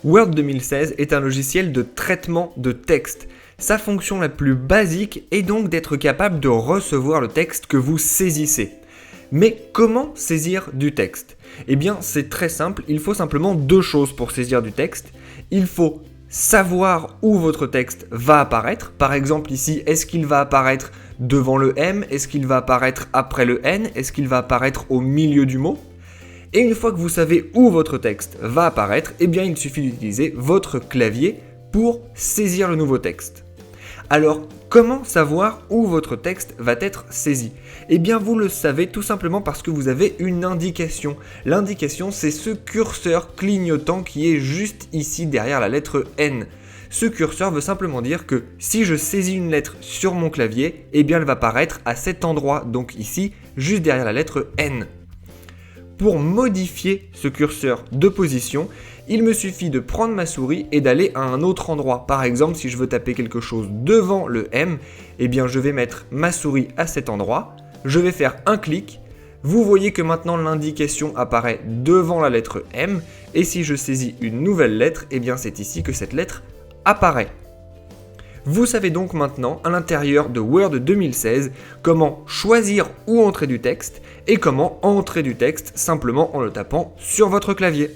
Word 2016 est un logiciel de traitement de texte. Sa fonction la plus basique est donc d'être capable de recevoir le texte que vous saisissez. Mais comment saisir du texte ? Eh bien, c'est très simple, il faut simplement deux choses pour saisir du texte. Il faut savoir où votre texte va apparaître. Par exemple ici, est-ce qu'il va apparaître devant le M ? Est-ce qu'il va apparaître après le N ? Est-ce qu'il va apparaître au milieu du mot ? Et une fois que vous savez où votre texte va apparaître, eh bien il suffit d'utiliser votre clavier pour saisir le nouveau texte. Alors, comment savoir où votre texte va être saisi ? Eh bien vous le savez tout simplement parce que vous avez une indication. L'indication, c'est ce curseur clignotant qui est juste ici derrière la lettre N. Ce curseur veut simplement dire que si je saisis une lettre sur mon clavier, eh bien elle va apparaître à cet endroit, donc ici, juste derrière la lettre N. Pour modifier ce curseur de position, il me suffit de prendre ma souris et d'aller à un autre endroit. Par exemple, si je veux taper quelque chose devant le M, eh bien je vais mettre ma souris à cet endroit, je vais faire un clic, vous voyez que maintenant l'indication apparaît devant la lettre M, et si je saisis une nouvelle lettre, eh bien c'est ici que cette lettre apparaît. Vous savez donc maintenant, à l'intérieur de Word 2016, comment choisir où entrer du texte et comment entrer du texte simplement en le tapant sur votre clavier.